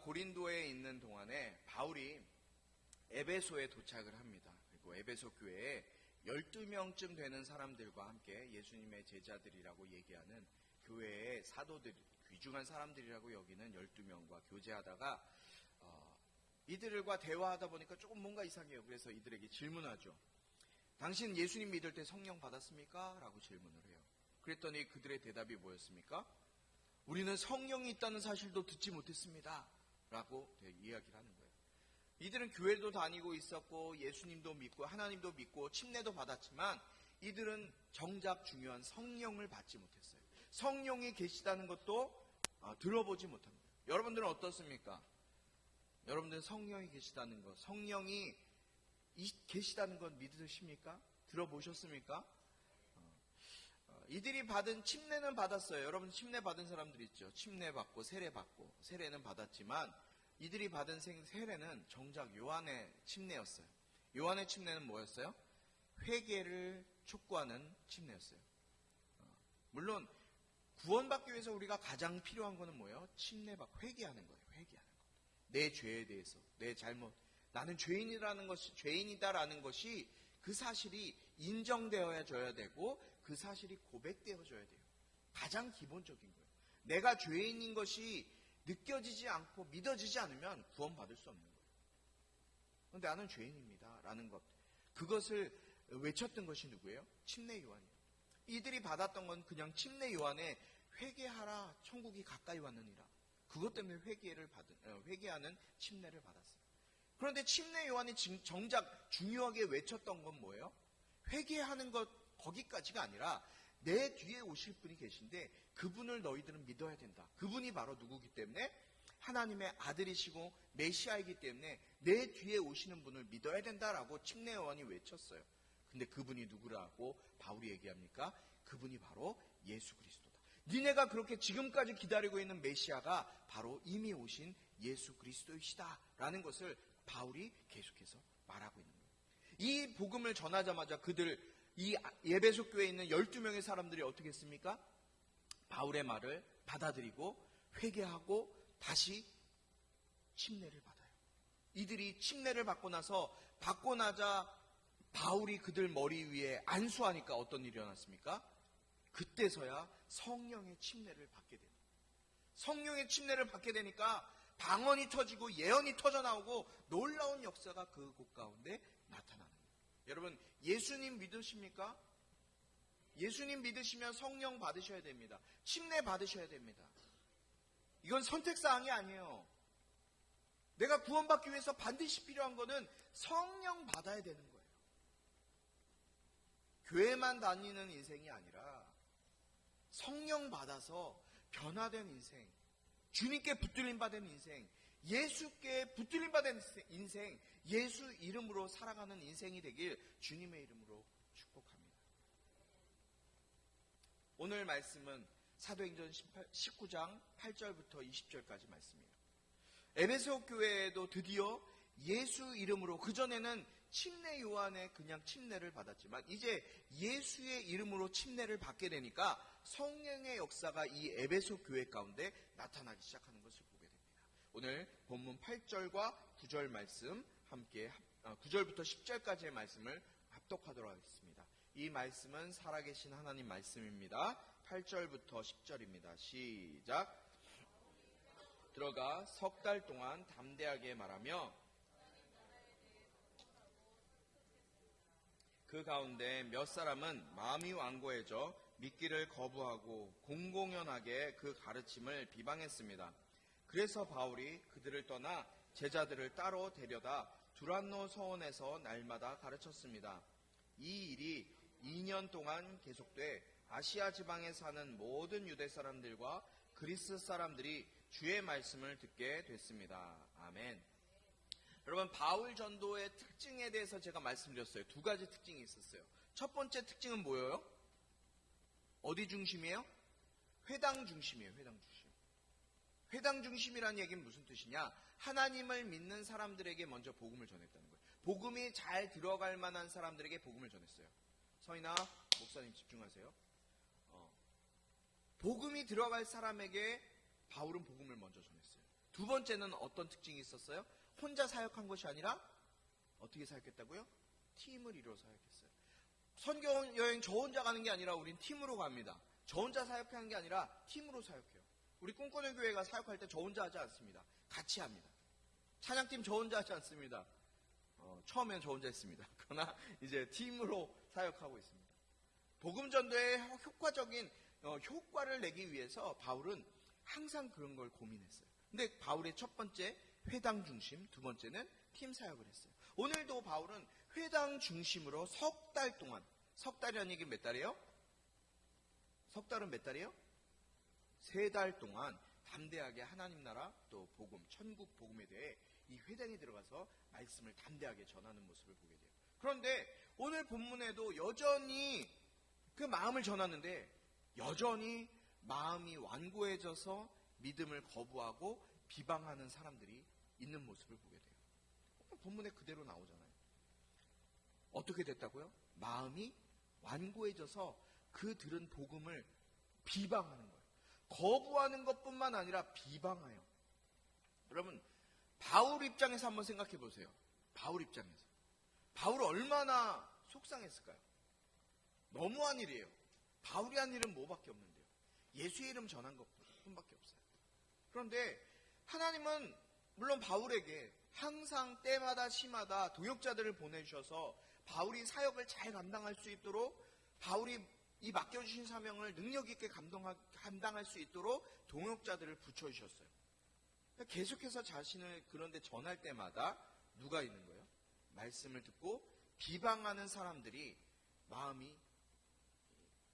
고린도에 있는 동안에 바울이 에베소에 도착을 합니다. 그리고 에베소 교회에 12명쯤 되는 사람들과 함께 예수님의 제자들이라고 얘기하는 교회의 사도들, 귀중한 사람들이라고 여기는 12명과 교제하다가 이들과 대화하다 보니까 조금 뭔가 이상해요. 그래서 이들에게 질문하죠. 당신 예수님 믿을 때 성령 받았습니까? 라고 질문을 해요. 그랬더니 그들의 대답이 뭐였습니까? 우리는 성령이 있다는 사실도 듣지 못했습니다. 라고 이야기를 하는 거예요. 이들은 교회도 다니고 있었고 예수님도 믿고 하나님도 믿고 침례도 받았지만 이들은 정작 중요한 성령을 받지 못했어요. 성령이 계시다는 것도 들어보지 못한 거예요. 여러분들은 어떻습니까? 여러분들은 성령이 계시다는 것, 성령이 계시다는 것 믿으십니까? 들어보셨습니까? 이들이 받은 침례는 받았어요. 여러분 침례 받은 사람들 있죠. 침례 받고 세례 받고 세례는 받았지만 이들이 받은 세례는 정작 요한의 침례였어요. 요한의 침례는 뭐였어요? 회개를 촉구하는 침례였어요. 물론 구원받기 위해서 우리가 가장 필요한 거는 뭐예요? 침례받고 회개하는 거예요. 회개하는 거. 내 죄에 대해서, 내 잘못, 나는 죄인이라는 것이, 죄인이다라는 것이 그 사실이 인정되어져야 되고 그 사실이 고백되어져야 돼요. 가장 기본적인 거예요. 내가 죄인인 것이 느껴지지 않고 믿어지지 않으면 구원받을 수 없는 거예요. 그런데 나는 죄인입니다 라는 것, 그것을 외쳤던 것이 누구예요? 침례 요한이에요. 이들이 받았던 건 그냥 침례 요한의 회개하라 천국이 가까이 왔느니라, 그것 때문에 회개하는 침례를 받았어요. 그런데 침례 요한이 정작 중요하게 외쳤던 건 뭐예요? 회개하는 것 거기까지가 아니라 내 뒤에 오실 분이 계신데 그분을 너희들은 믿어야 된다. 그분이 바로 누구기 때문에 하나님의 아들이시고 메시아이기 때문에 내 뒤에 오시는 분을 믿어야 된다라고 침례 요한이 외쳤어요. 근데 그분이 누구라고 바울이 얘기합니까? 그분이 바로 예수 그리스도다. 니네가 그렇게 지금까지 기다리고 있는 메시아가 바로 이미 오신 예수 그리스도이시다라는 것을 바울이 계속해서 말하고 있는 거예요. 이 복음을 전하자마자 이 에베소 교회에 있는 12명의 사람들이 어떻게 했습니까? 바울의 말을 받아들이고 회개하고 다시 침례를 받아요. 이들이 침례를 받고 나자 바울이 그들 머리 위에 안수하니까 어떤 일이 일어났습니까? 그때서야 성령의 침례를 받게 됩니다. 성령의 침례를 받게 되니까 방언이 터지고 예언이 터져나오고 놀라운 역사가 그곳 가운데 나타나는 거예요. 여러분 예수님 믿으십니까? 예수님 믿으시면 성령 받으셔야 됩니다. 침례 받으셔야 됩니다. 이건 선택사항이 아니에요. 내가 구원받기 위해서 반드시 필요한 거는 성령 받아야 되는 거예요. 교회만 다니는 인생이 아니라 성령 받아서 변화된 인생, 주님께 붙들림 받은 인생, 예수께 붙들림 받은 인생, 예수 이름으로 살아가는 인생이 되길 주님의 이름으로 축복합니다. 오늘 말씀은 사도행전 19장 8절부터 20절까지 말씀이에요. 에베소 교회에도 드디어 예수 이름으로, 그전에는 침례 요한의 그냥 침례를 받았지만 이제 예수의 이름으로 침례를 받게 되니까 성령의 역사가 이 에베소 교회 가운데 나타나기 시작하는 것을 보게 됩니다. 오늘 본문 8절과 9절 말씀 함께 9절부터 10절까지의 말씀을 합독하도록 하겠습니다. 이 말씀은 살아계신 하나님 말씀입니다. 8절부터 10절입니다. 시작. 들어가 석 달 동안 담대하게 말하며 그 가운데 몇 사람은 마음이 완고해져 믿기를 거부하고 공공연하게 그 가르침을 비방했습니다. 그래서 바울이 그들을 떠나 제자들을 따로 데려다 두란노 서원에서 날마다 가르쳤습니다. 이 일이 2년 동안 계속돼 아시아 지방에 사는 모든 유대 사람들과 그리스 사람들이 주의 말씀을 듣게 됐습니다. 아멘. 여러분, 바울 전도의 특징에 대해서 제가 말씀드렸어요. 두 가지 특징이 있었어요. 첫 번째 특징은 뭐예요? 어디 중심이에요? 회당 중심이에요. 회당 중심. 회당 중심이라는 얘기는 무슨 뜻이냐? 하나님을 믿는 사람들에게 먼저 복음을 전했다는 거예요. 복음이 잘 들어갈 만한 사람들에게 복음을 전했어요. 서인아, 목사님 집중하세요. 복음이 들어갈 사람에게 바울은 복음을 먼저 전했어요. 두 번째는 어떤 특징이 있었어요? 혼자 사역한 것이 아니라 어떻게 사역했다고요? 팀을 이루어 사역했어요. 선교 여행 저 혼자 가는 게 아니라 우린 팀으로 갑니다. 저 혼자 사역하는 게 아니라 팀으로 사역해요. 우리 꿈꾸는 교회가 사역할 때 저 혼자 하지 않습니다. 같이 합니다. 찬양팀 저 혼자 하지 않습니다. 처음에는 저 혼자 했습니다. 그러나 이제 팀으로 사역하고 있습니다. 복음 전도의 효과적인 효과를 내기 위해서 바울은 항상 그런 걸 고민했어요. 근데 바울의 첫 번째 회당 중심, 두 번째는 팀 사역을 했어요. 오늘도 바울은 회당 중심으로 석 달 동안, 석 달이라는 얘기는 몇 달이에요? 석 달은 몇 달이에요? 3달 동안 담대하게 하나님 나라 또 복음, 천국 복음에 대해 이 회당에 들어가서 말씀을 담대하게 전하는 모습을 보게 돼요. 그런데 오늘 본문에도 여전히 그 마음을 전하는데 여전히 마음이 완고해져서 믿음을 거부하고 비방하는 사람들이 있는 모습을 보게 돼요. 본문에 그대로 나오잖아요. 어떻게 됐다고요? 마음이 완고해져서 그 들은 복음을 비방하는 거예요. 거부하는 것뿐만 아니라 비방해요. 여러분, 바울 입장에서 한번 생각해 보세요. 바울 입장에서. 바울 얼마나 속상했을까요? 너무한 일이에요. 바울이 한 일은 뭐밖에 없는데요. 예수의 이름 전한 것뿐밖에 없어요. 그런데 하나님은 물론 바울에게 항상 때마다 시마다 동역자들을 보내주셔서 바울이 사역을 잘 감당할 수 있도록 바울이 이 맡겨주신 사명을 능력 있게 감당할 수 있도록 동역자들을 붙여주셨어요. 계속해서 자신을 그런데 전할 때마다 누가 있는 거예요? 말씀을 듣고 비방하는 사람들이 마음이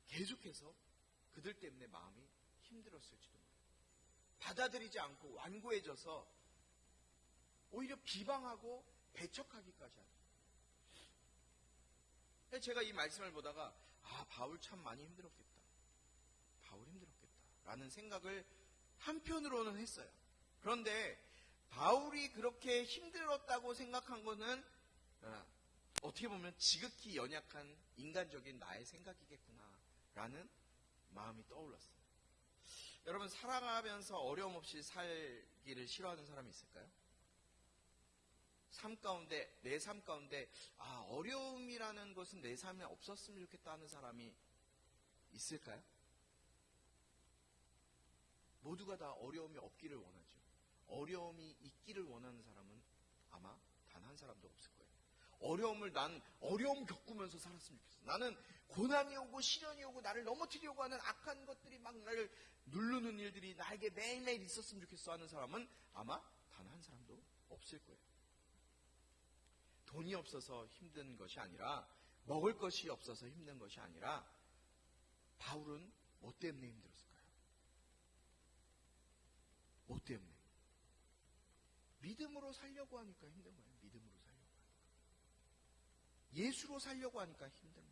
계속해서 그들 때문에 마음이 힘들었을지도 몰라요. 받아들이지 않고 완고해져서 오히려 비방하고 배척하기까지 하죠. 제가 이 말씀을 보다가 바울 참 많이 힘들었겠다. 바울 힘들었겠다. 라는 생각을 한편으로는 했어요. 그런데 바울이 그렇게 힘들었다고 생각한 거는 어떻게 보면 지극히 연약한 인간적인 나의 생각이겠구나 라는 마음이 떠올랐어요. 여러분, 살아가면서 어려움 없이 살기를 싫어하는 사람이 있을까요? 내 삶 가운데 어려움이라는 것은 내 삶에 없었으면 좋겠다 하는 사람이 있을까요? 모두가 다 어려움이 없기를 원하죠. 어려움이 있기를 원하는 사람은 아마 단 한 사람도 없을 거예요. 난 어려움 겪으면서 살았으면 좋겠어. 나는 고난이 오고 시련이 오고 나를 넘어뜨리려고 하는 악한 것들이 막 나를 누르는 일들이 나에게 매일매일 있었으면 좋겠어 하는 사람은 아마 단 한 사람도 없을 거예요. 돈이 없어서 힘든 것이 아니라, 먹을 것이 없어서 힘든 것이 아니라, 바울은 뭐 때문에 힘들었을까요? 뭐 때문에? 믿음으로 살려고 하니까 힘든 거예요. 믿음으로 살려고 하니까. 예수로 살려고 하니까 힘든 거예요.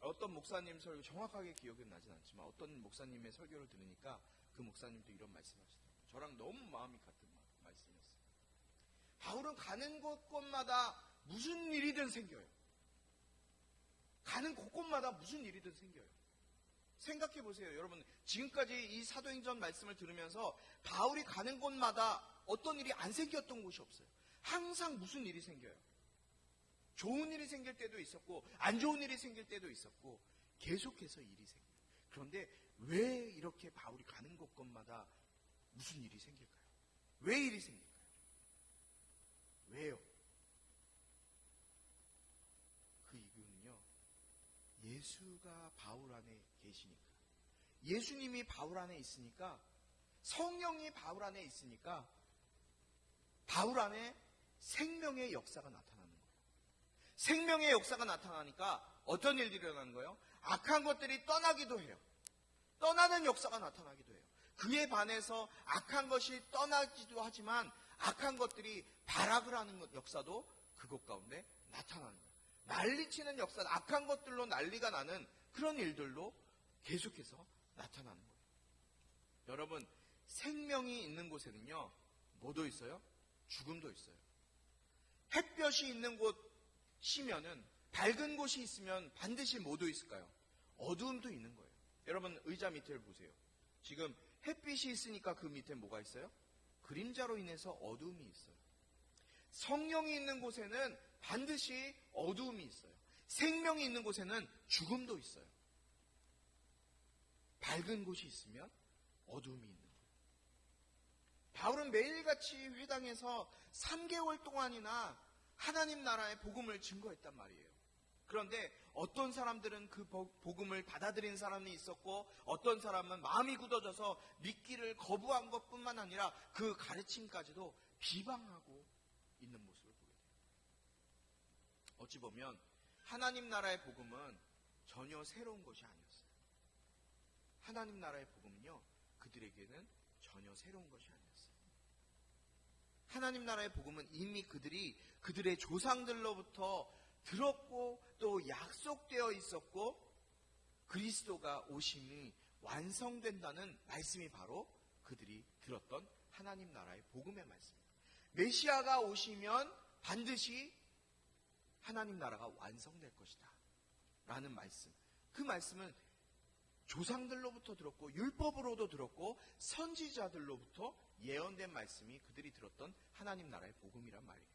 어떤 목사님 설교, 정확하게 기억은 나진 않지만 어떤 목사님의 설교를 들으니까 그 목사님도 이런 말씀하시더라고요. 저랑 너무 마음이 같은 말씀이었어요. 바울은 가는 곳곳마다 무슨 일이든 생겨요. 가는 곳곳마다 무슨 일이든 생겨요. 생각해 보세요. 여러분, 지금까지 이 사도행전 말씀을 들으면서 바울이 가는 곳마다 어떤 일이 안 생겼던 곳이 없어요. 항상 무슨 일이 생겨요. 좋은 일이 생길 때도 있었고 안 좋은 일이 생길 때도 있었고 계속해서 일이 생겨요. 그런데 왜 이렇게 바울이 가는 곳곳마다 무슨 일이 생길까요? 왜 일이 생길까요? 왜요? 그 이유는요, 예수가 바울 안에 계시니까, 예수님이 바울 안에 있으니까, 성령이 바울 안에 있으니까 바울 안에 생명의 역사가 나타나는 거예요. 생명의 역사가 나타나니까 어떤 일들이 일어나는 거예요? 악한 것들이 떠나기도 해요. 떠나는 역사가 나타나기도 해요. 그에 반해서 악한 것이 떠나기도 하지만 악한 것들이 발악을 하는 역사도 그것 가운데 나타나는 거예요. 난리치는 역사, 악한 것들로 난리가 나는 그런 일들로 계속해서 나타나는 거예요. 여러분, 생명이 있는 곳에는요, 뭐도 있어요? 죽음도 있어요. 햇볕이 있는 곳이면은, 밝은 곳이 있으면 반드시 뭐도 있을까요? 어두움도 있는 거예요. 여러분, 의자 밑을 보세요. 지금 햇빛이 있으니까 그 밑에 뭐가 있어요? 그림자로 인해서 어두움이 있어요. 성령이 있는 곳에는 반드시 어두움이 있어요. 생명이 있는 곳에는 죽음도 있어요. 밝은 곳이 있으면 어두움이 있는 거예요. 바울은 매일같이 회당에서 3개월 동안이나 하나님 나라의 복음을 증거했단 말이에요. 그런데 어떤 사람들은 그 복음을 받아들인 사람이 있었고, 어떤 사람은 마음이 굳어져서 믿기를 거부한 것뿐만 아니라 그 가르침까지도 비방하고 있는 모습을 보게 돼요. 어찌 보면 하나님 나라의 복음은 전혀 새로운 것이 아니었어요. 하나님 나라의 복음은요, 그들에게는 전혀 새로운 것이 아니었어요. 하나님 나라의 복음은 이미 그들의 조상들로부터 들었고 또 약속되어 있었고, 그리스도가 오심이 완성된다는 말씀이 바로 그들이 들었던 하나님 나라의 복음의 말씀입니다. 메시아가 오시면 반드시 하나님 나라가 완성될 것이다 라는 말씀, 그 말씀은 조상들로부터 들었고 율법으로도 들었고 선지자들로부터 예언된 말씀이 그들이 들었던 하나님 나라의 복음이란 말이에요.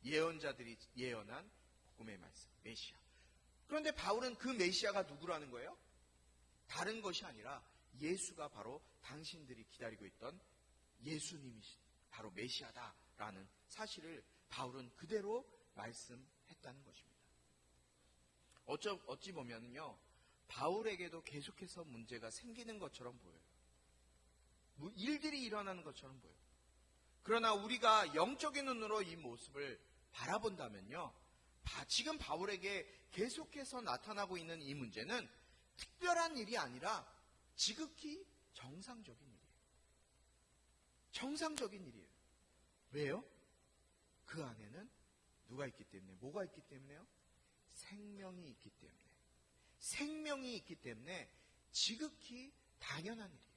예언자들이 예언한 복음의 말씀, 메시아. 그런데 바울은 그 메시아가 누구라는 거예요? 다른 것이 아니라 예수가 바로 당신들이 기다리고 있던 예수님이신 바로 메시아다라는 사실을 바울은 그대로 말씀했다는 것입니다. 어찌 보면요, 바울에게도 계속해서 문제가 생기는 것처럼 보여요. 일들이 일어나는 것처럼 보여요. 그러나 우리가 영적인 눈으로 이 모습을 바라본다면요, 지금 바울에게 계속해서 나타나고 있는 이 문제는 특별한 일이 아니라 지극히 정상적인 일이에요. 정상적인 일이에요. 왜요? 그 안에는 누가 있기 때문에, 뭐가 있기 때문에요? 생명이 있기 때문에. 생명이 있기 때문에 지극히 당연한 일이에요.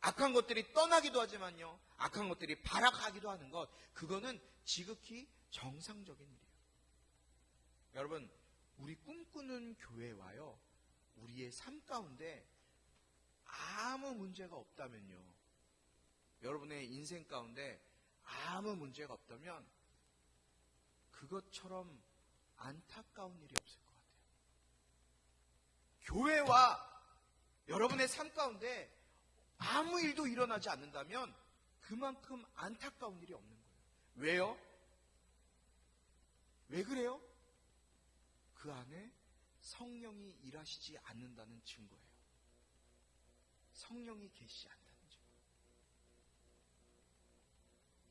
악한 것들이 떠나기도 하지만요, 악한 것들이 발악하기도 하는 것, 그거는 지극히 정상적인 일이에요. 여러분, 우리 꿈꾸는 교회와요, 우리의 삶 가운데 아무 문제가 없다면요, 여러분의 인생 가운데 아무 문제가 없다면 그것처럼 안타까운 일이 없을 것 같아요. 교회와 여러분의 삶 가운데 아무 일도 일어나지 않는다면 그만큼 안타까운 일이 없는 거예요. 왜요? 왜 그래요? 그 안에 성령이 일하시지 않는다는 증거예요. 성령이 계시지 않다는 증거.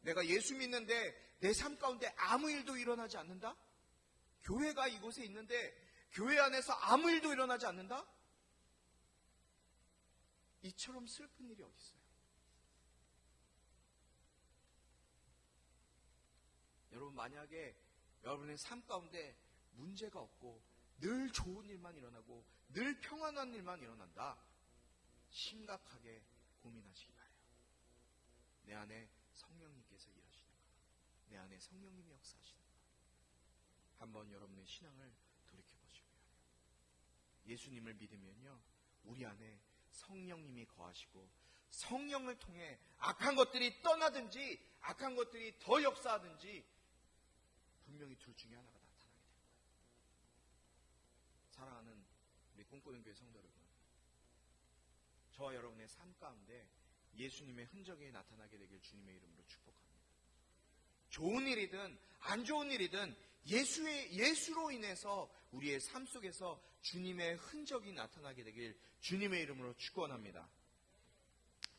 내가 예수 믿는데 내 삶 가운데 아무 일도 일어나지 않는다? 교회가 이곳에 있는데 교회 안에서 아무 일도 일어나지 않는다? 이처럼 슬픈 일이 어디 있어요? 여러분, 만약에 여러분의 삶 가운데 문제가 없고 늘 좋은 일만 일어나고 늘 평안한 일만 일어난다, 심각하게 고민하시기 바라요. 내 안에 성령님께서 일하시는가? 내 안에 성령님이 역사하시는가? 한번 여러분의 신앙을 돌이켜보시기 바라요. 예수님을 믿으면요, 우리 안에 성령님이 거하시고 성령을 통해 악한 것들이 떠나든지 악한 것들이 더 역사하든지 분명히 둘 중에 하나가 나타나게 될 거예요. 사랑하는 우리 꿈꾸는 교회 성도 여러분, 저와 여러분의 삶 가운데 예수님의 흔적이 나타나게 되길 주님의 이름으로 축복합니다. 좋은 일이든 안 좋은 일이든 예수로 인해서 우리의 삶 속에서 주님의 흔적이 나타나게 되길 주님의 이름으로 축원합니다.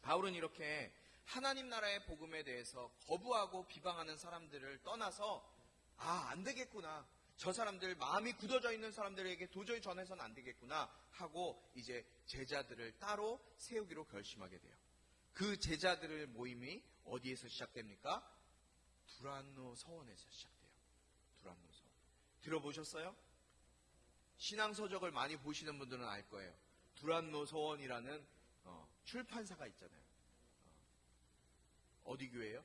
바울은 이렇게 하나님 나라의 복음에 대해서 거부하고 비방하는 사람들을 떠나서 안 되겠구나, 저 사람들, 마음이 굳어져 있는 사람들에게 도저히 전해서는 안 되겠구나 하고 이제 제자들을 따로 세우기로 결심하게 돼요. 그 제자들의 모임이 어디에서 시작됩니까? 두란노 서원에서 시작돼요. 두란노 서원. 들어보셨어요? 신앙서적을 많이 보시는 분들은 알 거예요. 두란노 서원이라는 출판사가 있잖아요. 어디 교회예요?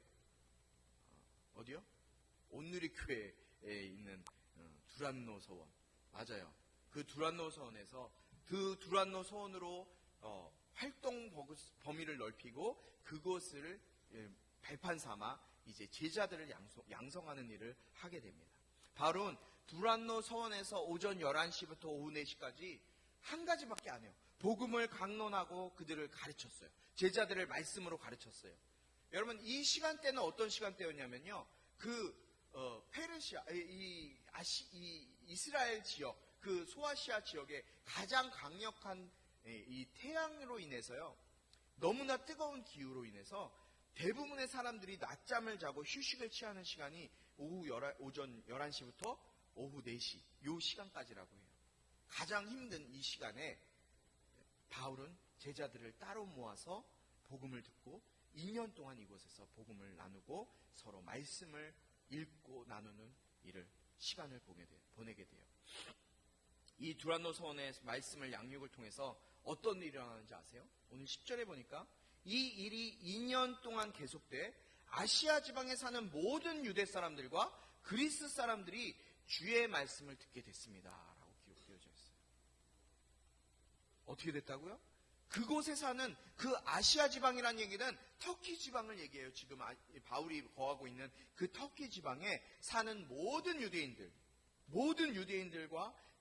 어디요? 온누리 교회에 있는 두란노 서원. 맞아요. 그 두란노 서원에서 그 두란노 서원으로 활동 범위를 넓히고 그것을 발판 삼아 이제 제자들을 양성하는 일을 하게 됩니다. 바울은 두란노 서원에서 오전 11시부터 오후 4시까지 한 가지밖에 안 해요. 복음을 강론하고 그들을 가르쳤어요. 제자들을 말씀으로 가르쳤어요. 여러분, 이 시간대는 어떤 시간대였냐면요. 페르시아, 이 이스라엘 지역, 그 소아시아 지역의 가장 강력한 이 태양으로 인해서요. 너무나 뜨거운 기후로 인해서 대부분의 사람들이 낮잠을 자고 휴식을 취하는 시간이 오전 11시부터 오후 4시, 요 시간까지라고 해요. 가장 힘든 이 시간에 바울은 제자들을 따로 모아서 복음을 듣고 2년 동안 이곳에서 복음을 나누고 서로 말씀을 읽고 나누는 시간을 보내게 돼요. 이 두란노 서원의 말씀을 양육을 통해서 어떤 일이 일어나는지 아세요? 오늘 10절에 보니까 이 일이 2년 동안 계속돼 아시아 지방에 사는 모든 유대 사람들과 그리스 사람들이 주의 말씀을 듣게 됐습니다. 라고 기록되어져 있어요. 어떻게 됐다고요? 그곳에 사는 그 아시아 지방이라는 얘기는 터키 지방을 얘기해요. 지금 바울이 거하고 있는 그 터키 지방에 사는 모든 유대인들과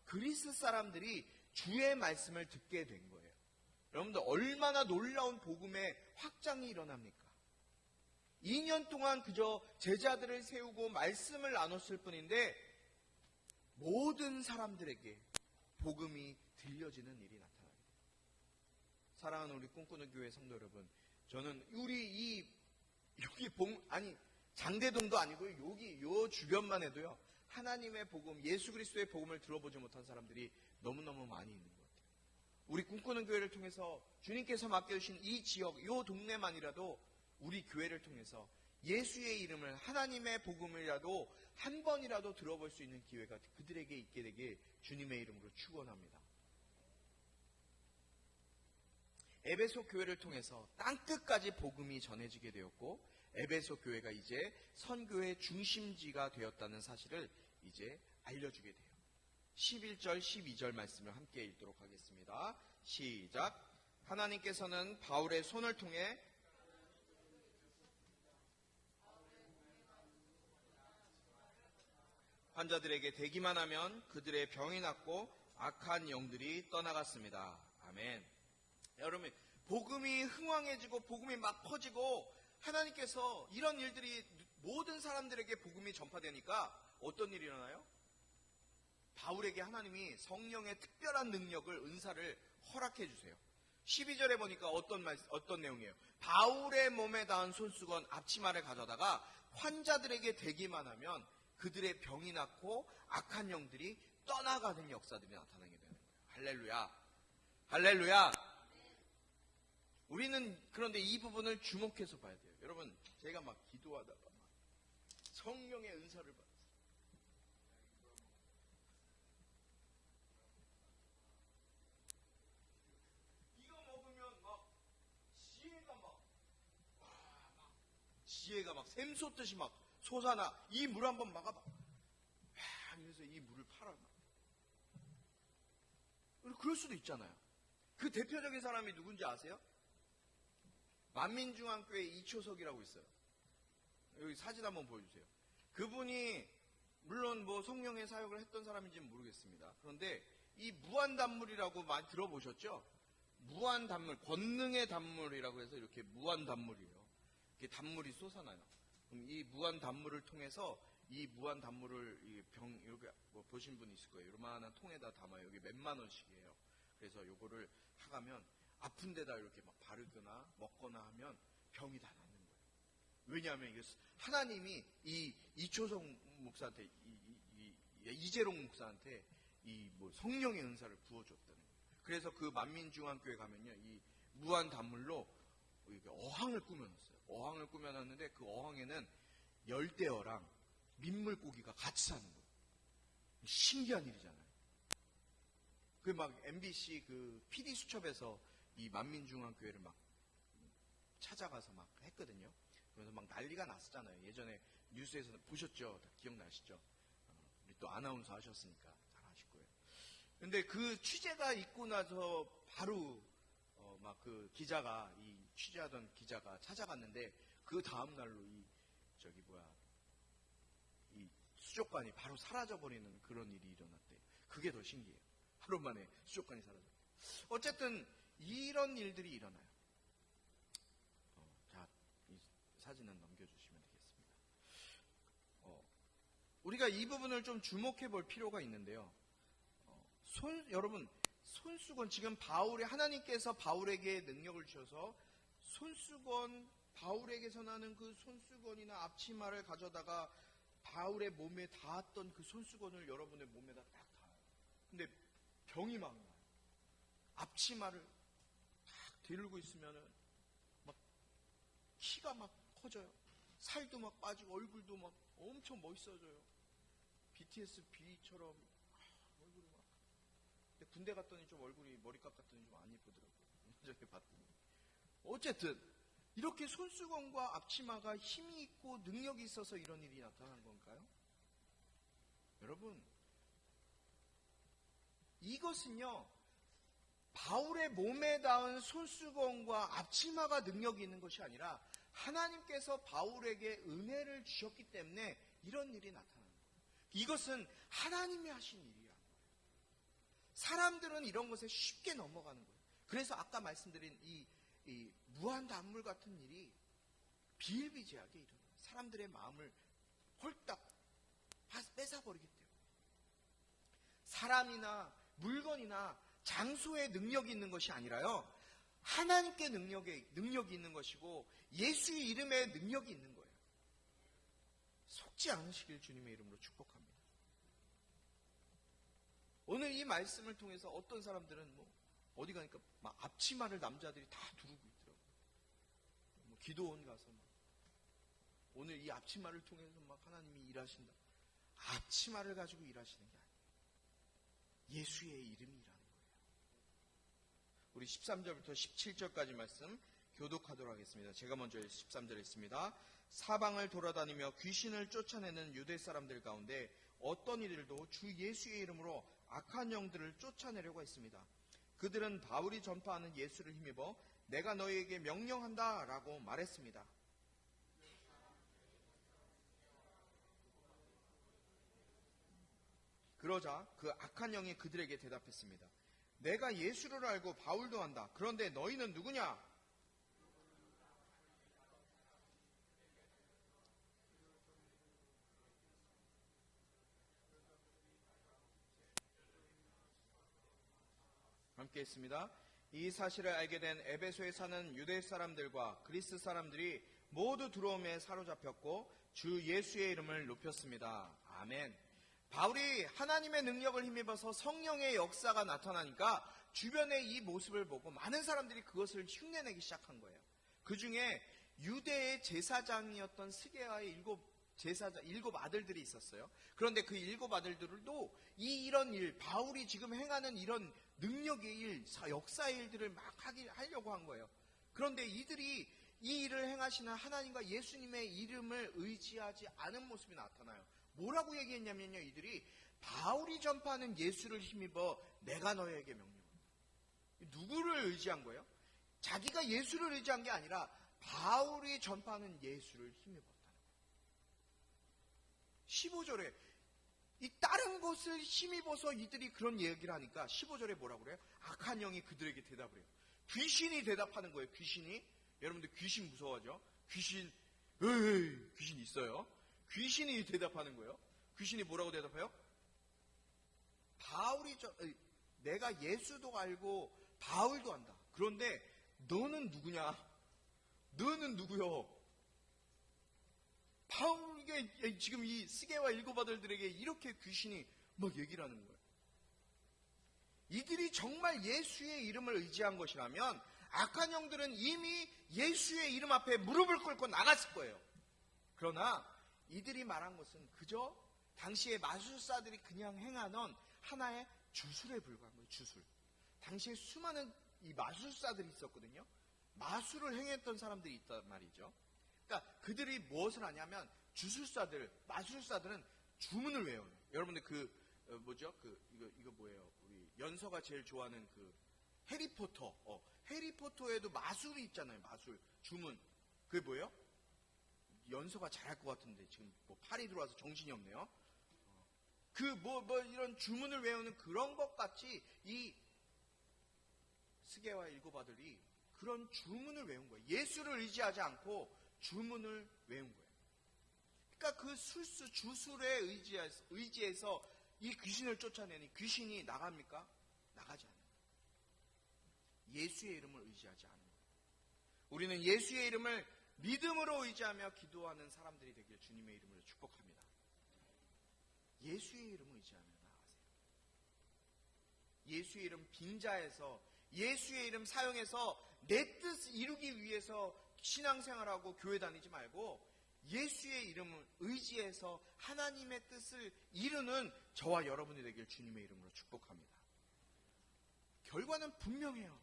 그리스 사람들이 주의 말씀을 듣게 된 거예요. 여러분들 얼마나 놀라운 복음의 확장이 일어납니까? 2년 동안 그저 제자들을 세우고 말씀을 나눴을 뿐인데 모든 사람들에게 복음이 들려지는 일이 나타납니다. 사랑하는 우리 꿈꾸는 교회 성도 여러분, 저는 장대동도 아니고 요 주변만 해도요, 하나님의 복음, 예수 그리스도의 복음을 들어보지 못한 사람들이 너무너무 많이 있는 것 같아요. 우리 꿈꾸는 교회를 통해서 주님께서 맡겨주신 이 지역, 요 동네만이라도 우리 교회를 통해서 예수의 이름을, 하나님의 복음이라도 한 번이라도 들어볼 수 있는 기회가 그들에게 있게 되길 주님의 이름으로 축원합니다. 에베소 교회를 통해서 땅끝까지 복음이 전해지게 되었고 에베소 교회가 이제 선교의 중심지가 되었다는 사실을 이제 알려주게 돼요. 11절, 12절 말씀을 함께 읽도록 하겠습니다. 시작. 하나님께서는 바울의 손을 통해 환자들에게 대기만 하면 그들의 병이 낫고 악한 영들이 떠나갔습니다. 아멘. 여러분, 복음이 흥왕해지고 복음이 막 퍼지고 하나님께서 이런 일들이 모든 사람들에게 복음이 전파되니까 어떤 일이 일어나요? 바울에게 하나님이 성령의 특별한 능력을, 은사를 허락해 주세요. 12절에 보니까 어떤 내용이에요? 바울의 몸에 닿은 손수건 앞치마를 가져다가 환자들에게 대기만 하면 그들의 병이 낫고 악한 영들이 떠나가는 역사들이 나타나게 되는 거예요. 할렐루야. 할렐루야. 우리는 그런데 이 부분을 주목해서 봐야 돼요. 여러분, 제가 막 기도하다가 막 성령의 은사를 받았어요. 이거 먹으면 막 지혜가 막 샘솟듯이 막 솟아나. 이 물 한번 막아봐. 그래서 이 물을 팔아. 그럴 수도 있잖아요. 그 대표적인 사람이 누군지 아세요? 만민중앙교회 이초석이라고 있어요. 여기 사진 한번 보여주세요. 그분이 물론 뭐 성령의 사역을 했던 사람인지는 모르겠습니다. 그런데 이 무한단물이라고 많이 들어보셨죠? 무한단물, 권능의 단물이라고 해서 이렇게 무한단물이에요. 이렇게 단물이 솟아나요. 그럼 이 무한단물을 통해서 이 무한단물을 이렇게 뭐 보신 분 있을 거예요. 요만한 통에다 담아요. 여기 몇만 원씩이에요. 그래서 요거를 하가면 아픈 데다 이렇게 막 바르거나 먹거나 하면 병이 다 낫는 거예요. 왜냐하면 이게 하나님이 이 이초성 목사한테, 이재롱 목사한테 이 뭐 성령의 은사를 부어줬다는 거예요. 그래서 그 만민중앙교회 가면요, 이 무한 단물로 어항을 꾸며놨어요. 어항을 꾸며놨는데 그 어항에는 열대어랑 민물고기가 같이 사는 거예요. 신기한 일이잖아요. 그 막 MBC 그 PD 수첩에서 이 만민중앙교회를 막 찾아가서 막 했거든요. 그래서 막 난리가 났었잖아요. 예전에 뉴스에서 보셨죠? 다 기억나시죠? 우리 또 아나운서 하셨으니까 잘 아실 거예요. 근데 그 취재가 있고 나서 바로 막 그 기자가, 이 취재하던 기자가 찾아갔는데 그 다음날로 이 수족관이 바로 사라져버리는 그런 일이 일어났대요. 그게 더 신기해요. 하루 만에 수족관이 사라졌대요. 어쨌든 이런 일들이 일어나요. 자, 이 사진은 넘겨주시면 되겠습니다. 우리가 이 부분을 좀 주목해 볼 필요가 있는데요. 여러분, 손수건, 지금 하나님께서 바울에게 능력을 주셔서 바울에게서 나는 그 손수건이나 앞치마를 가져다가 바울의 몸에 닿았던 그 손수건을 여러분의 몸에다 딱 닿아요. 근데 병이 막 나요. 앞치마를 딱 들고 있으면은 막 키가 막 커져요. 살도 막 빠지고 얼굴도 막 엄청 멋있어져요. BTS B처럼 얼굴이 막. 근데 군대 갔더니 좀 얼굴이 머리값 갔더니 좀 안 예쁘더라고요. 저기 봤더니. 어쨌든 이렇게 손수건과 앞치마가 힘이 있고 능력이 있어서 이런 일이 나타난 건가요? 여러분, 이것은요, 바울의 몸에 닿은 손수건과 앞치마가 능력이 있는 것이 아니라 하나님께서 바울에게 은혜를 주셨기 때문에 이런 일이 나타나는 거예요. 이것은 하나님이 하신 일이라는 거예요. 사람들은 이런 것에 쉽게 넘어가는 거예요. 그래서 아까 말씀드린 이 무한 단물 같은 일이 비일비재하게 일어나요. 사람들의 마음을 홀딱 뺏어버리기 때문에. 사람이나 물건이나 장소에 능력이 있는 것이 아니라요, 하나님께 능력이 있는 것이고 예수의 이름에 능력이 있는 거예요. 속지 않으시길 주님의 이름으로 축복합니다. 오늘 이 말씀을 통해서 어떤 사람들은 어디 가니까 막 앞치마를 남자들이 다 두르고 있더라고요. 기도원 가서 오늘 이 앞치마를 통해서 막 하나님이 일하신다. 앞치마를 가지고 일하시는 게 아니에요. 예수의 이름이라는 거예요. 우리 13절부터 17절까지 말씀 교독하도록 하겠습니다. 제가 먼저 13절 읽습니다. 사방을 돌아다니며 귀신을 쫓아내는 유대 사람들 가운데 어떤 이들도 주 예수의 이름으로 악한 영들을 쫓아내려고 했습니다. 그들은 바울이 전파하는 예수를 힘입어 내가 너희에게 명령한다 라고 말했습니다. 그러자 그 악한 영이 그들에게 대답했습니다. 내가 예수를 알고 바울도 안다. 그런데 너희는 누구냐? 함께 했습니다. 이 사실을 알게 된 에베소에 사는 유대 사람들과 그리스 사람들이 모두 두려움에 사로잡혔고 주 예수의 이름을 높였습니다. 아멘. 바울이 하나님의 능력을 힘입어서 성령의 역사가 나타나니까 주변의 이 모습을 보고 많은 사람들이 그것을 흉내내기 시작한 거예요. 그 중에 유대의 제사장이었던 스게와의 일곱 아들들이 있었어요. 그런데 그 일곱 아들들도 이런 일, 바울이 지금 행하는 이런 능력의 일, 역사의 일들을 막 하려고 한 거예요. 그런데 이들이 이 일을 행하시는 하나님과 예수님의 이름을 의지하지 않은 모습이 나타나요. 뭐라고 얘기했냐면요, 이들이 바울이 전파하는 예수를 힘입어 내가 너에게 명령한다. 누구를 의지한 거예요? 자기가 예수를 의지한 게 아니라 바울이 전파하는 예수를 힘입었다는 거예요. 15절에 이 다른 것을 힘입어서 이들이 그런 얘기를 하니까 15절에 뭐라고 그래요? 악한 영이 그들에게 대답을 해요. 귀신이 대답하는 거예요. 귀신이. 여러분들 귀신 무서워하죠? 귀신 있어요. 귀신이 대답하는 거예요. 귀신이 뭐라고 대답해요? 내가 예수도 알고 바울도 안다. 그런데 너는 누구냐? 너는 누구요? 바울에게 지금 이 스게와 일곱 아들들에게 이렇게 귀신이 막 얘기를 하는 거예요. 이들이 정말 예수의 이름을 의지한 것이라면 악한 영들은 이미 예수의 이름 앞에 무릎을 꿇고 나갔을 거예요. 그러나 이들이 말한 것은 그저 당시에 마술사들이 그냥 행하던 하나의 주술에 불과한 거예요. 주술. 당시에 수많은 이 마술사들이 있었거든요. 마술을 행했던 사람들이 있단 말이죠. 그러니까 그들이 무엇을 하냐면 마술사들은 주문을 외워요. 여러분들 이거 뭐예요? 우리 연서가 제일 좋아하는 해리포터. 해리포터에도 마술이 있잖아요. 마술. 주문. 그게 뭐예요? 연서가 잘할 것 같은데 지금 뭐 팔이 들어와서 정신이 없네요. 이런 주문을 외우는 그런 것 같이 이 스게와 일곱 아들이 그런 주문을 외운 거예요. 예수를 의지하지 않고 주문을 외운 거예요. 그러니까 그 주술에 의지해서 이 귀신을 쫓아내니 귀신이 나갑니까? 나가지 않아요. 예수의 이름을 의지하지 않는 거예요. 우리는 예수의 이름을 믿음으로 의지하며 기도하는 사람들이 되길 주님의 이름으로 축복합니다. 예수의 이름을 의지하며 나아가세요. 예수의 이름 빙자해서 예수의 이름 사용해서 내 뜻 이루기 위해서 신앙생활하고 교회 다니지 말고 예수의 이름을 의지해서 하나님의 뜻을 이루는 저와 여러분이 되길 주님의 이름으로 축복합니다. 결과는 분명해요.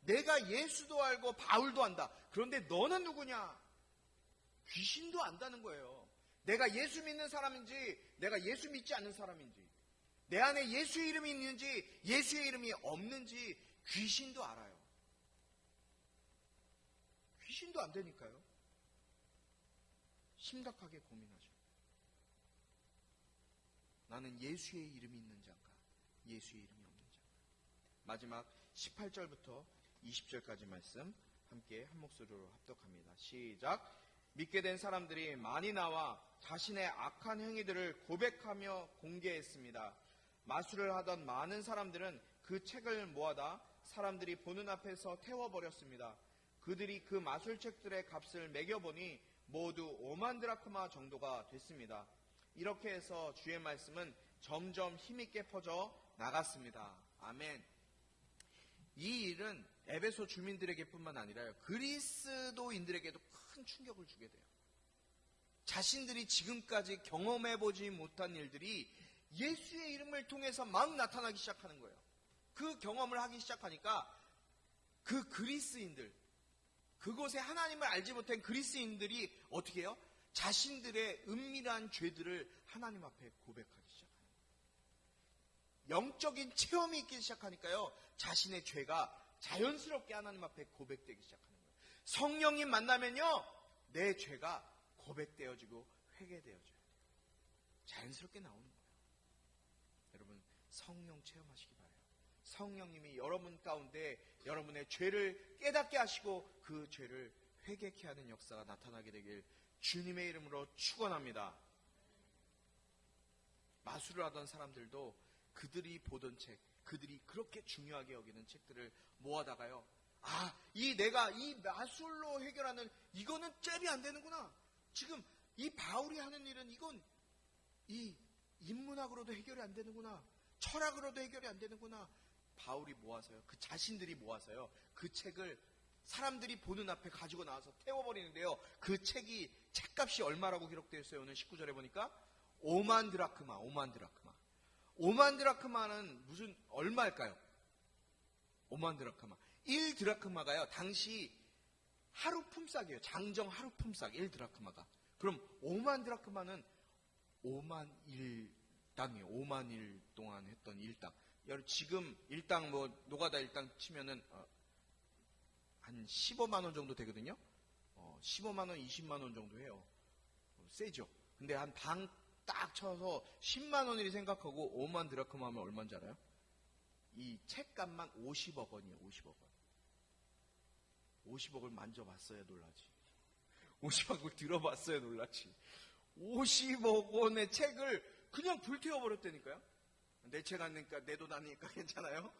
내가 예수도 알고 바울도 안다. 그런데 너는 누구냐? 귀신도 안다는 거예요. 내가 예수 믿는 사람인지 내가 예수 믿지 않는 사람인지 내 안에 예수의 이름이 있는지 예수의 이름이 없는지 귀신도 알아요. 귀신도 안 되니까요. 심각하게 고민하죠. 나는 예수의 이름이 있는 자인가? 예수의 이름이 없는 자인가? 마지막 18절부터 20절까지 말씀 함께 한 목소리로 합독합니다. 시작. 믿게 된 사람들이 많이 나와 자신의 악한 행위들을 고백하며 공개했습니다. 마술을 하던 많은 사람들은 그 책을 모아다 사람들이 보는 앞에서 태워버렸습니다. 그들이 그 마술책들의 값을 매겨보니 모두 5만 드라크마 정도가 됐습니다. 이렇게 해서 주의 말씀은 점점 힘있게 퍼져 나갔습니다. 아멘. 이 일은 에베소 주민들에게 뿐만 아니라 그리스도인들에게도 큰 충격을 주게 돼요. 자신들이 지금까지 경험해보지 못한 일들이 예수의 이름을 통해서 막 나타나기 시작하는 거예요. 그 경험을 하기 시작하니까 그 그리스인들, 그곳에 하나님을 알지 못한 그리스인들이 어떻게 해요? 자신들의 은밀한 죄들을 하나님 앞에 고백하기 시작해요. 영적인 체험이 있기 시작하니까요. 자신의 죄가 자연스럽게 하나님 앞에 고백되기 시작하는 거예요. 성령님 만나면요. 내 죄가 고백되어지고 회개되어져야 돼요. 자연스럽게 나오는 거예요. 여러분 성령 체험하시기 바라요. 성령님이 여러분 가운데 여러분의 죄를 깨닫게 하시고 그 죄를 회개케 하는 역사가 나타나게 되길 주님의 이름으로 축원합니다. 마술을 하던 사람들도 그들이 보던 책, 그들이 그렇게 중요하게 여기는 책들을 모아다가요. 내가 이 마술로 해결하는 이거는 잽이 안 되는구나. 지금 이 바울이 하는 일은 이건 이 인문학으로도 해결이 안 되는구나. 철학으로도 해결이 안 되는구나. 바울이 모아서요. 그 자신들이 모아서요. 그 책을 사람들이 보는 앞에 가지고 나와서 태워버리는데요. 그 책이 책값이 얼마라고 기록되어 있어요. 오늘 19절에 보니까 5만 드라크마. 5만 드라크마는 무슨 얼마일까요? 5만 드라크마. 1드라크마가요. 당시 하루 품삯이에요. 장정 하루 품삯 1드라크마가. 그럼 5만 드라크마는 5만 일당이에요. 5만 일 동안 했던 일당. 지금 일당 노가다 일당 치면은 한 15만 원 정도 되거든요. 15만 원, 20만 원 정도 해요. 세죠. 근데 한 방 딱 쳐서 10만 원을 생각하고 5만 드라크마 하면 얼마인지 알아요? 이 책값만 50억 원이에요. 50억 원. 50억을 만져봤어야 놀라지. 50억을 들어봤어야 놀라지. 50억 원의 책을 그냥 불태워버렸다니까요. 내 책 아니니까 내 돈 아니니까 괜찮아요?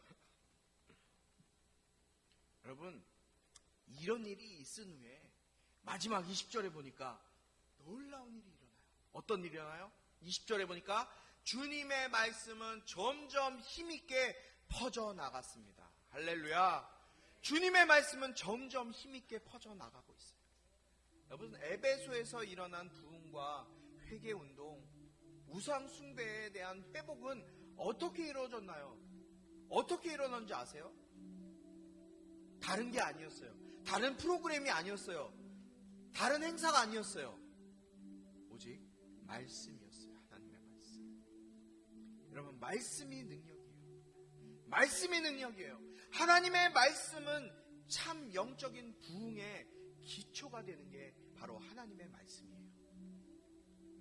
여러분 이런 일이 있은 후에 마지막 20절에 보니까 놀라운 일이 일어나요. 어떤 일이 일어나요? 20절에 보니까 주님의 말씀은 점점 힘있게 퍼져나갔습니다. 할렐루야. 주님의 말씀은 점점 힘있게 퍼져나가고 있어요. 여러분 에베소에서 일어난 부흥과 회개운동, 우상 숭배에 대한 회복은 어떻게 이루어졌나요? 어떻게 일어났는지 아세요? 다른 게 아니었어요. 다른 프로그램이 아니었어요. 다른 행사가 아니었어요. 오직 말씀이었어요. 하나님의 말씀. 여러분 말씀이 능력이에요. 말씀이 능력이에요. 하나님의 말씀은 참 영적인 부흥의 기초가 되는 게 바로 하나님의 말씀이에요.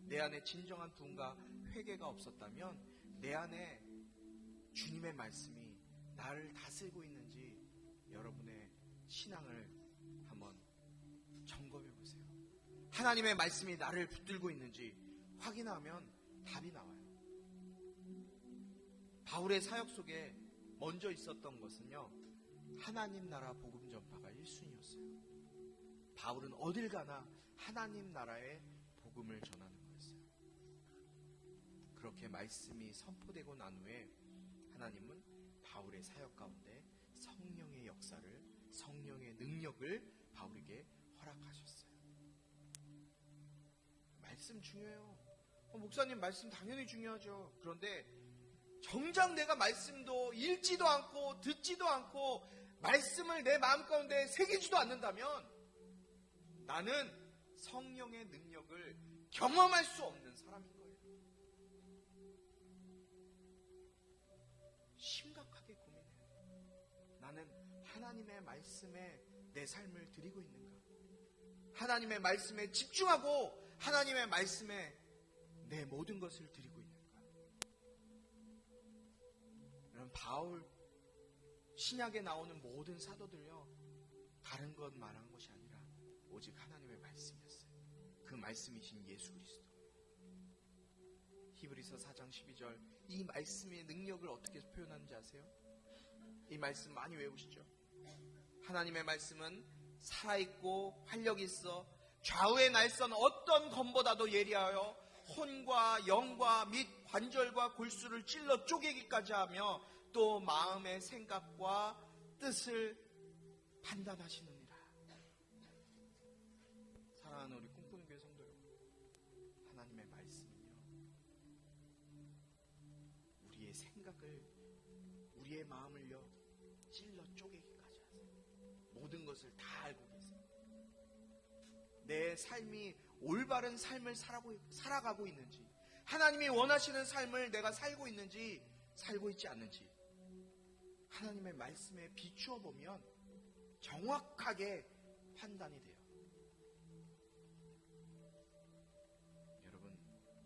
내 안에 진정한 부흥과 회개가 없었다면 내 안에 주님의 말씀이 나를 다스리고 있는지 여러분의 신앙을 한번 점검해 보세요. 하나님의 말씀이 나를 붙들고 있는지 확인하면 답이 나와요. 바울의 사역 속에 먼저 있었던 것은요, 하나님 나라 복음 전파가 1순위였어요. 바울은 어딜 가나 하나님 나라의 복음을 전하는 거였어요. 그렇게 말씀이 선포되고 난 후에 하나님은 바울의 사역 가운데 성령의 역사를, 성령의 능력을 바울에게 허락하셨어요. 말씀 중요해요. 목사님 말씀 당연히 중요하죠. 그런데 정작 내가 말씀도 읽지도 않고 듣지도 않고 말씀을 내 마음 가운데 새기지도 않는다면 나는 성령의 능력을 경험할 수 없는 사람인 거예요. 심각하게 고민해요. 나는 하나님의 말씀에 내 삶을 드리고 있는가? 하나님의 말씀에 집중하고 하나님의 말씀에 내 모든 것을 드리고 있는가? 여러분, 바울, 신약에 나오는 모든 사도들요, 다른 것 말한 것이 아니라 오직 하나님의 말씀이었어요. 그 말씀이신 예수 그리스도. 히브리서 4장 12절, 이 말씀의 능력을 어떻게 표현하는지 아세요? 이 말씀 많이 외우시죠? 하나님의 말씀은 살아있고 활력이 있어 좌우의 날선 어떤 검보다도 예리하여 혼과 영과 및 관절과 골수를 찔러 쪼개기까지 하며 또 마음의 생각과 뜻을 판단하시느니라. 사랑하는 우리 꿈꾸는 교회 성도 여러분, 하나님의 말씀은요, 우리의 생각을, 우리의 마음을요 찔러 쪼개기까지 하세요. 모든 것을 다 알고 계세요. 내 삶이 올바른 삶을 살아가고 있는지, 하나님이 원하시는 삶을 내가 살고 있는지 살고 있지 않는지 하나님의 말씀에 비추어 보면 정확하게 판단이 돼요. 여러분,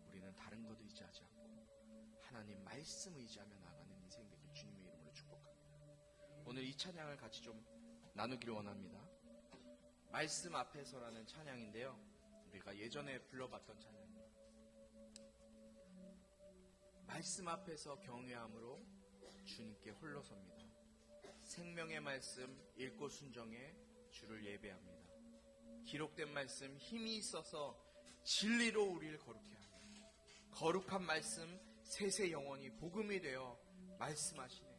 우리는 다른 것 의지하지 않고 하나님 말씀 의지하며 나가는 인생 되길 주님의 이름으로 축복합니다. 오늘 이 찬양을 같이 좀 나누기를 원합니다. 말씀 앞에서라는 찬양인데요, 우리가 예전에 불러봤던 찬양입니다. 말씀 앞에서 경외함으로 주님께 홀로 섭니다. 생명의 말씀 읽고 순정해 주를 예배합니다. 기록된 말씀 힘이 있어서 진리로 우리를 거룩해 합니다. 거룩한 말씀 세세 영원히 복음이 되어 말씀하시네.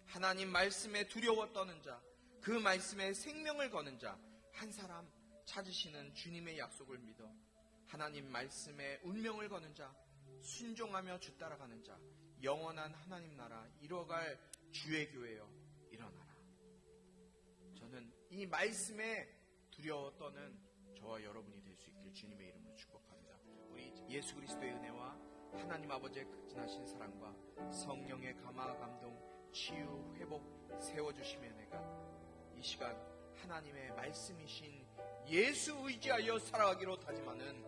하나님 말씀에 두려워 떠는 자, 그 말씀에 생명을 거는 자, 한 사람 찾으시는 주님의 약속을 믿어 하나님 말씀에 운명을 거는 자, 순종하며 주 따라가는 자, 영원한 하나님 나라 이뤄갈 주의 교회여 일어나라. 저는 이 말씀에 두려워 떠는 저와 여러분이 될 수 있길 주님의 이름으로 축복합니다. 우리 예수 그리스도의 은혜와 하나님 아버지의 극진하신 사랑과 성령의 감화 감동 치유 회복 세워주심의 은혜가 이 시간 하나님의 말씀이신 예수 의지하여 살아가기로 다짐하는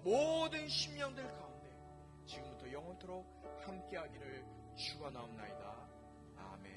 모든 심령들 가운데 지금부터 영원토록 함께하기를 축원하옵나이다. 아멘.